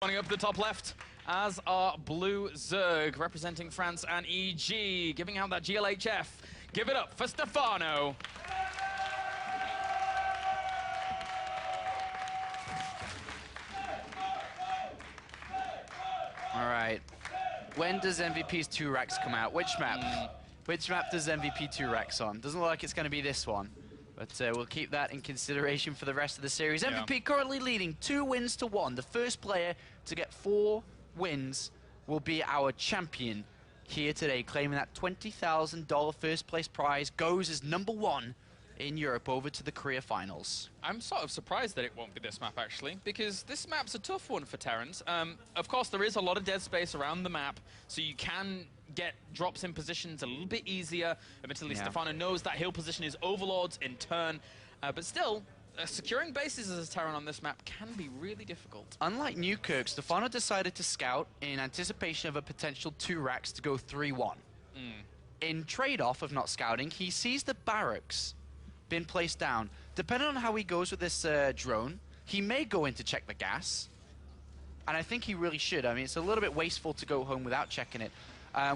Running up the top left, as are Blue Zerg, representing France and EG, giving out that GLHF. Give it up for Stephano. All right. When does MVP's 2 Rex come out? Which map? Which map does MVP 2 Rex on? Doesn't look like it's going to be this one. But we'll keep that in consideration for the rest of the series. Yeah. MVP currently leading 2 wins to 1. The first player to get 4 wins will be our champion here today, claiming that $20,000 first place prize goes as #1 in Europe over to the Korea finals. I'm sort of surprised that it won't be this map, actually, because this map's a tough one for Terrans. Of course, there is a lot of dead space around the map, so you can get drops in positions a little bit easier. Admittedly, Yeah. Stephano knows that he'll position his overlords in turn, but still, securing bases as a Terran on this map can be really difficult. Unlike Newkirk, Stephano decided to scout in anticipation of a potential 2 racks to go 3-1. In trade-off of not scouting, he sees the barracks been placed down. Depending on how he goes with this drone, he may go in to check the gas. And I think he really should. I mean, it's a little bit wasteful to go home without checking it.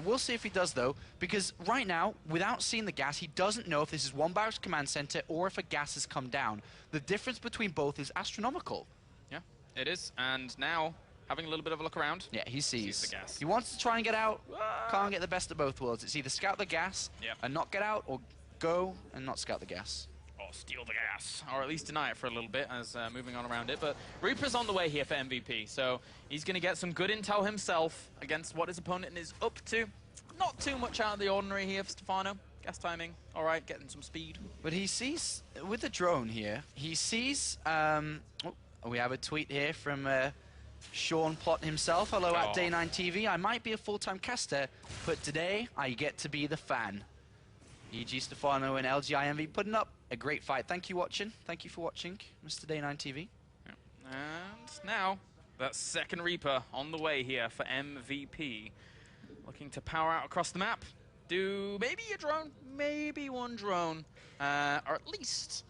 We'll see if he does, though, because right now, without seeing the gas, he doesn't know if this is one barracks command center or if a gas has come down. The difference between both is astronomical. Yeah, it is. And now, having a little bit of a look around, Yeah, he sees. the gas. He wants to try and get out, can't get the best of both worlds. It's either scout the gas and not get out, or go and not scout the gas. Or steal the gas, or at least deny it for a little bit as moving on around it. But Reaper's on the way here for MVP, so he's going to get some good intel himself against what his opponent is up to. Not too much out of the ordinary here for Stephano. Gas timing, all right, getting some speed. But he sees, with the drone here, he sees, we have a tweet here from Sean Plott himself. Hello at Day9 TV. I might be a full-time caster, but today I get to be the fan. EG Stephano and LGI MV putting up a great fight. Thank you for watching, Mr. Day9 TV. Yeah. And now, that second Reaper on the way here for MVP. Looking to power out across the map. Do maybe a drone, maybe one drone, or at least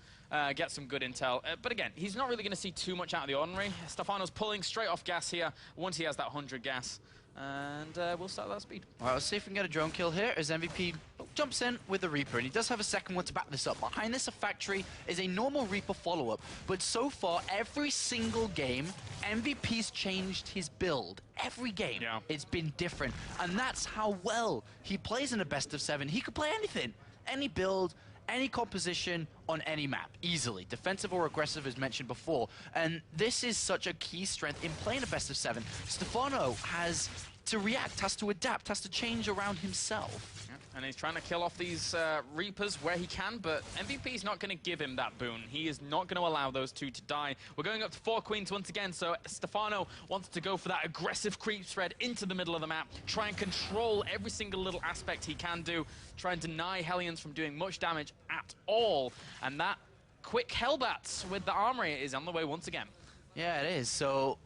get some good intel. But again, he's not really going to see too much out of the ordinary. Stephano's pulling straight off gas here once he has that 100 gas. And we'll start that speed. All right, let's see if we can get a drone kill here as MVP jumps in with the Reaper, and he does have a second one to back this up. Behind this, a factory is a normal Reaper follow-up, but so far, every single game, MVP's changed his build. Every game, it's been different, and that's how well he plays in a best-of-7. He could play anything, any build, any composition on any map, easily. Defensive or aggressive, as mentioned before. And this is such a key strength in playing a best-of-7. Stephano has to react, has to adapt, has to change around himself. Yeah. And he's trying to kill off these Reapers where he can, but MVP's not going to give him that boon. He is not going to allow those 2 to die. We're going up to 4 Queens once again, so Stephano wants to go for that aggressive creep thread into the middle of the map, try and control every single little aspect he can do, try and deny Hellions from doing much damage at all. And that quick Hellbats with the armory is on the way once again. Yeah, it is. So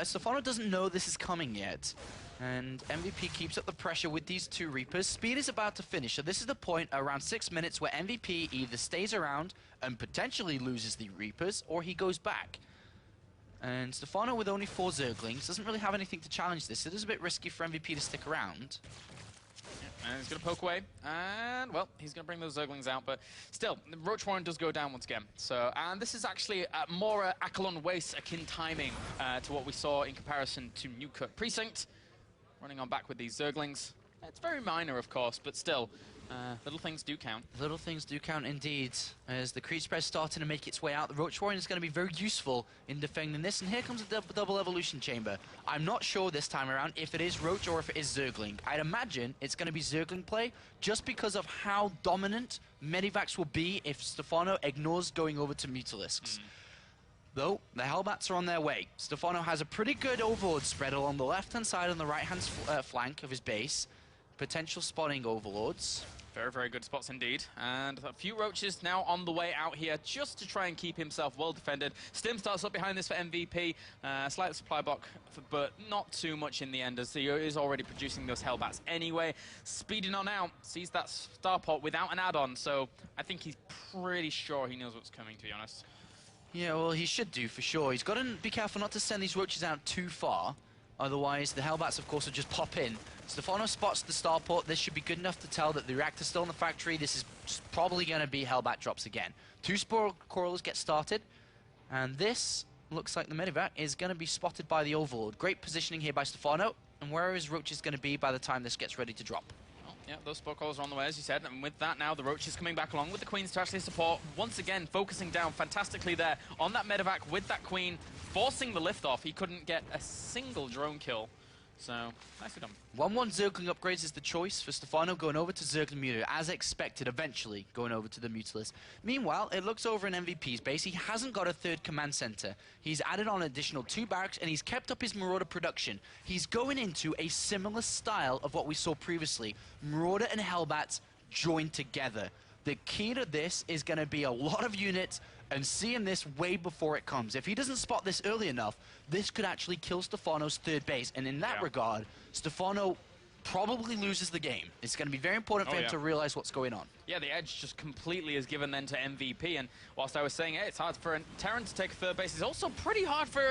Stephano doesn't know this is coming yet. And MVP keeps up the pressure with these 2 Reapers. Speed is about to finish, so this is the point around 6 minutes where MVP either stays around and potentially loses the Reapers, or he goes back. And Stephano, with only 4 Zerglings, doesn't really have anything to challenge this. It is a bit risky for MVP to stick around. And he's going to poke away, and, well, he's going to bring those Zerglings out, but still, the Roach Warren does go down once again. So, and this is actually more Akalon Waste akin timing to what we saw in comparison to Newkirk Precinct. Running on back with these Zerglings. It's very minor, of course, but still, little things do count. Little things do count indeed. As the creep spread starting to make its way out, the Roach Warren is going to be very useful in defending this, and here comes a double evolution chamber. I'm not sure this time around if it is Roach or if it is Zergling. I'd imagine it's going to be Zergling play, just because of how dominant Medivacs will be if Stephano ignores going over to Mutalisks. Though, the Hellbats are on their way. Stephano has a pretty good overlord spread along the left-hand side and the right-hand flank of his base. Potential spawning overlords. Very, very good spots indeed. And a few Roaches now on the way out here just to try and keep himself well defended. Stim starts up behind this for MVP. Slight supply block, but not too much in the end, as he is already producing those Hellbats anyway. Speeding on out, sees that Starpot without an add-on, so I think he's pretty sure he knows what's coming, to be honest. Yeah, well, he should do for sure. He's got to be careful not to send these roaches out too far. Otherwise, the Hellbats, of course, will just pop in. Stephano spots the starport. This should be good enough to tell that the reactor's still in the factory. This is probably going to be Hellbat drops again. 2 Spore Corals get started. And this looks like the medevac is going to be spotted by the Overlord. Great positioning here by Stephano. And where is Roaches going to be by the time this gets ready to drop? Yeah, those Spore Corals are on the way, as you said, and with that now, the Roaches coming back along with the Queens to actually support. Once again, focusing down fantastically there on that medevac with that Queen, forcing the liftoff. He couldn't get a single drone kill, so nicely done. 1-1 Zergling upgrades is the choice for Stephano, going over to Zergling Muta, as expected, eventually going over to the Mutalisk. Meanwhile, it looks over in MVP's base. He hasn't got a 3rd command center. He's added on an additional 2 barracks, and he's kept up his Marauder production. He's going into a similar style of what we saw previously. Marauder and Hellbats joined together. The key to this is going to be a lot of units and seeing this way before it comes. If he doesn't spot this early enough, this could actually kill Stephano's 3rd base. And in that regard, Stephano probably loses the game. It's going to be very important for him to realize what's going on. Yeah, the edge just completely is given then to MVP. And whilst I was saying, hey, it's hard for a Terran to take a 3rd base, it's also pretty hard for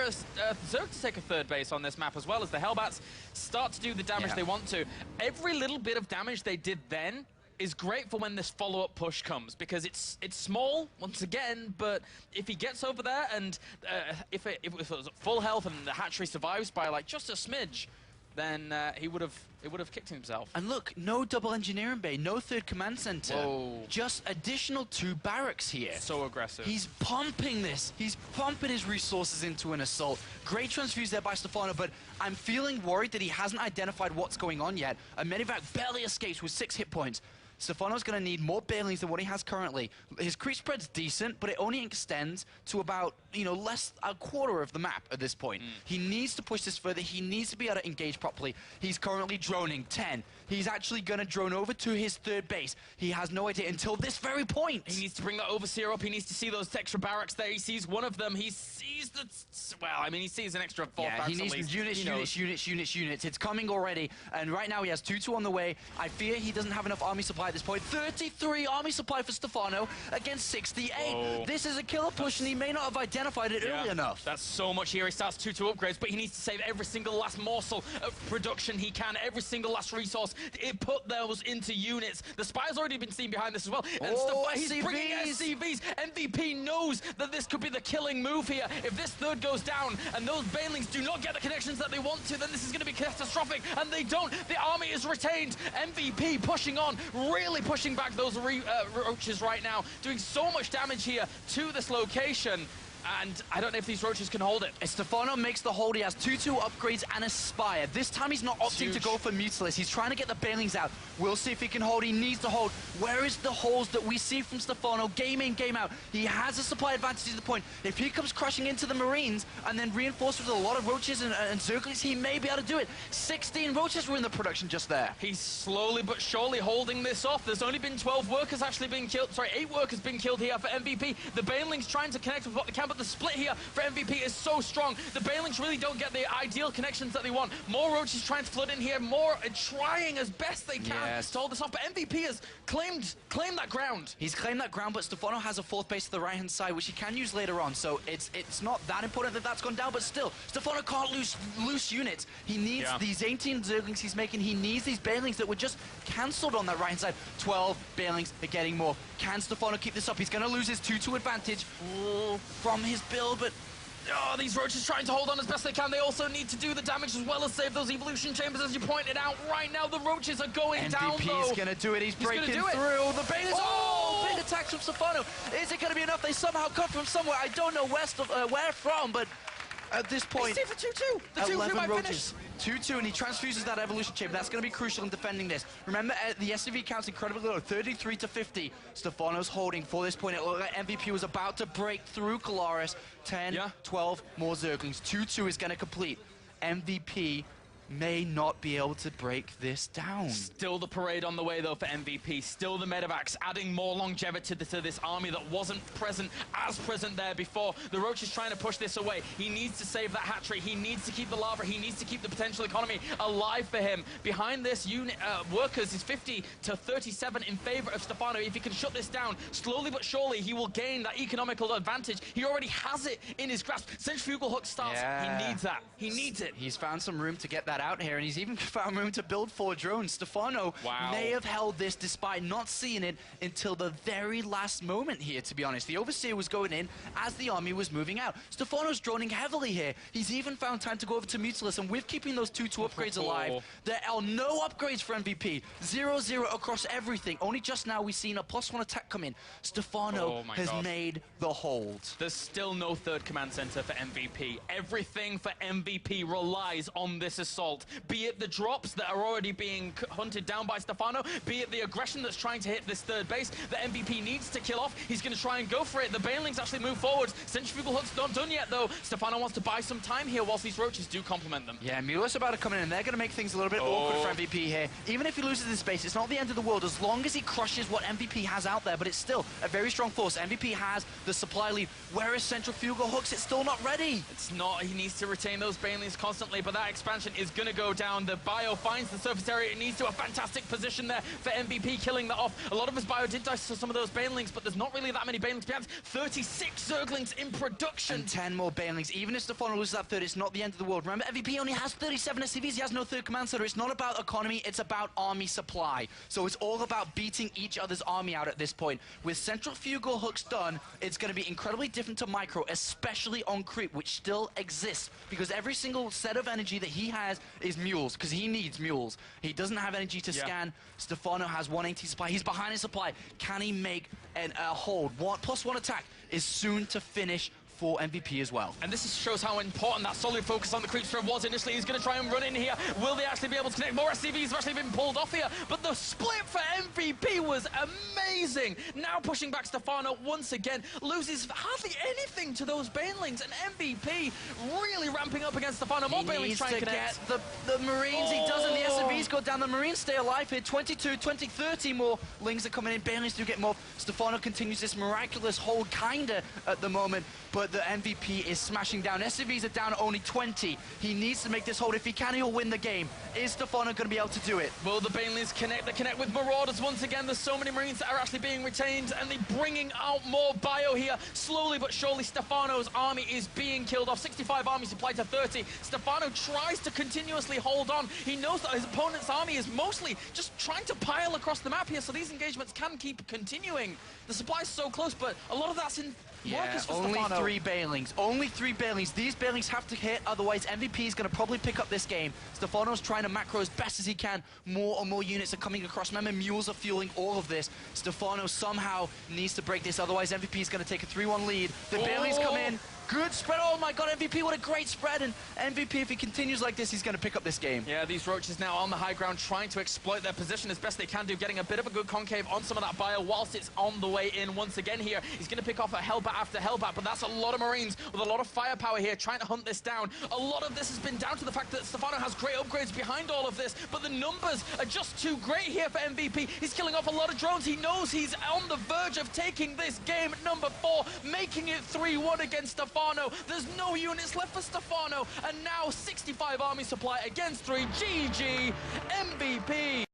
Zerg to take a 3rd base on this map as well, as the Hellbats start to do the damage they want to. Every little bit of damage they did then is great for when this follow-up push comes, because it's small once again, but if he gets over there and if it was at full health and the hatchery survives by like just a smidge, then it would have kicked himself. And look, no double engineering bay, no 3rd command center. Whoa. Just additional 2 barracks here. So aggressive. He's pumping this. He's pumping his resources into an assault. Great transfuse there by Stephano, but I'm feeling worried that he hasn't identified what's going on yet. A medevac barely escapes with 6 hit points. Stephano's going to need more Banelings than what he has currently. His creep spread's decent, but it only extends to about, less a quarter of the map at this point. He needs to push this further. He needs to be able to engage properly. He's currently droning 10. He's actually going to drone over to his 3rd base. He has no idea until this very point. He needs to bring that Overseer up. He needs to see those extra barracks there. He sees one of them. He sees the... Well, I mean, he sees an extra 4 barracks. He needs units. It's coming already. And right now he has 2-2 on the way. I fear he doesn't have enough army supply at this point. 33 army supply for Stephano against 68. Oh. This is a killer push, and he may not have identified it early enough. That's so much here. He starts 2-2 upgrades, but he needs to save every single last morsel of production he can, every single last resource. It put those into units. The Spire's already been seen behind this as well. And he's bringing SCVs. MVP knows that this could be the killing move here. If this 3rd goes down and those Banelings do not get the connections that they want to, then this is going to be catastrophic. And they don't. The army is retained. MVP pushing on, really pushing back those roaches right now, doing so much damage here to this location. And I don't know if these roaches can hold it. Stephano makes the hold. He has 2-2 upgrades and a Spire. This time he's not opting to go for Mutalisk. He's trying to get the Banelings out. We'll see if he can hold. He needs to hold. Where is the holes that we see from Stephano game in, game out? He has a supply advantage to the point. If he comes crushing into the Marines and then reinforced with a lot of roaches and Zerglings, he may be able to do it. 16 roaches were in the production just there. He's slowly but surely holding this off. There's only been 12 workers actually being killed. Sorry, 8 workers being killed here for MVP. The Banelings trying to connect with what they can, but the split here for MVP is so strong. The Banelings really don't get the ideal connections that they want. More roaches trying to flood in here, more trying as best they can to hold this off. But MVP has claimed that ground. He's claimed that ground, but Stephano has a 4th base to the right-hand side, which he can use later on. So it's not that important that that's gone down, but still, Stephano can't lose loose units. He needs these 18 Zerglings he's making. He needs these Banelings that were just cancelled on that right-hand side. 12 Banelings are getting more. Can Stephano keep this up? He's going to lose his 2-2 advantage from his build, but these roaches trying to hold on as best they can. They also need to do the damage as well as save those evolution chambers, as you pointed out. Right now, the roaches are going down, though. MVP's going to do it. He's breaking through. The Banelings, big attacks from Stephano. Is it going to be enough? They somehow come from somewhere. I don't know where from, but at this point, he's for 2-2. The 2-3 might finish. 2-2, and he transfuses that evolution chamber. That's going to be crucial in defending this. Remember, the SCV count's incredibly low, 33 to 50. Stephano's holding for this point. It looked like MVP was about to break through Kalaris. 10, 12 more Zerglings. 2-2 is going to complete. MVP may not be able to break this down. Still the parade on the way, though, for MVP. Still the medevacs, adding more longevity to this army that wasn't as present there before. The Roach is trying to push this away. He needs to save that hatchery. He needs to keep the lava. He needs to keep the potential economy alive for him. Behind this unit, Workers is 50 to 37 in favor of Stephano. If he can shut this down, slowly but surely, he will gain that economical advantage. He already has it in his grasp. Centrifugal hook starts. Yeah. He needs that. He needs it. He's found some room to get that out here, and he's even found room to build 4 drones. Stephano may have held this despite not seeing it until the very last moment here, to be honest. The Overseer was going in as the army was moving out. Stephano's droning heavily here. He's even found time to go over to Mutilus, and with keeping those 2-2 upgrades alive, there are no upgrades for MVP. 0-0 across everything. Only just now we've seen a +1 attack come in. Stephano has made the hold. There's still no third command center for MVP. Everything for MVP relies on this assault. Be it the drops that are already being hunted down by Stephano, be it the aggression that's trying to hit this third base that MVP needs to kill off. He's going to try and go for it. The Banelings actually move forward. Centrifugal Hook's not done yet, though. Stephano wants to buy some time here whilst these Roaches do complement them. Yeah, Mutilus about to come in, and they're going to make things a little bit awkward for MVP here. Even if he loses this base, it's not the end of the world as long as he crushes what MVP has out there, but it's still a very strong force. MVP has the supply lead. Where is Centrifugal Hooks? It's still not ready. It's not. He needs to retain those Banelings constantly, but that expansion is going to go down. The bio finds the surface area. It needs to a fantastic position there for MVP, killing that off. A lot of his bio did dice to some of those Banelings, but there's not really that many Banelings behind. 36 Zerglings in production. And 10 more Banelings. Even if Stephano loses that third, it's not the end of the world. Remember, MVP only has 37 SCVs. He has no third command center. It's not about economy. It's about army supply. So it's all about beating each other's army out at this point. With Centrifugal Hooks done, it's going to be incredibly different to Micro, especially on creep, which still exists, because every single set of energy that he has is mules, because he needs mules. He doesn't have energy to scan. Stephano has 180 supply. He's behind his supply. Can he make a hold? +1 attack is soon to finish for MVP as well. And this shows how important that solid focus on the creep spread was initially. He's going to try and run in here. Will they actually be able to connect? More SCVs have actually been pulled off here, but the split for MVP was amazing. Now pushing back Stephano once again, loses hardly anything to those Banelings, and MVP really ramping up against Stephano. More Banelings trying to connect. Get the Marines. He doesn't. The SCVs go down. The Marines stay alive here. 22, 20, 30 more Lings are coming in. Banelings do get more. Stephano continues this miraculous hold, kinda, at the moment, but the MVP is smashing down. SCVs are down only 20. He needs to make this hold. If he can, he'll win the game. Is Stephano going to be able to do it? Will the Banelings connect? They connect with Marauders once again. There's so many Marines that are actually being retained, and they're bringing out more bio here. Slowly but surely, Stephano's army is being killed off. 65 army supply to 30. Stephano tries to continuously hold on. He knows that his opponent's army is mostly just trying to pile across the map here, so these engagements can keep continuing. The supply's so close, but a lot of that's in Marcus for only Stephano. 3 Banelings. Only 3 Banelings. These Banelings have to hit, otherwise MVP is going to probably pick up this game. Stephano's trying to macro as best as he can. More and more units are coming across. Remember, mules are fueling all of this. Stephano somehow needs to break this, otherwise MVP is going to take a 3-1 lead. The Banelings come in. Good spread. Oh my god, MVP, what a great spread. And MVP, if he continues like this, he's going to pick up this game. Yeah, these Roaches now on the high ground trying to exploit their position as best they can do, getting a bit of a good concave on some of that bio whilst it's on the way in once again here. He's going to pick off a Hellbat after Hellbat, but that's a lot of Marines with a lot of firepower here trying to hunt this down. A lot of this has been down to the fact that Stephano has great upgrades behind all of this, but the numbers are just too great here for MVP. He's killing off a lot of drones. He knows he's on the verge of taking this game at number 4, making it 3-1 against Stephano. There's no units left for Stephano, and now 65 army supply against 3. GG, MVP.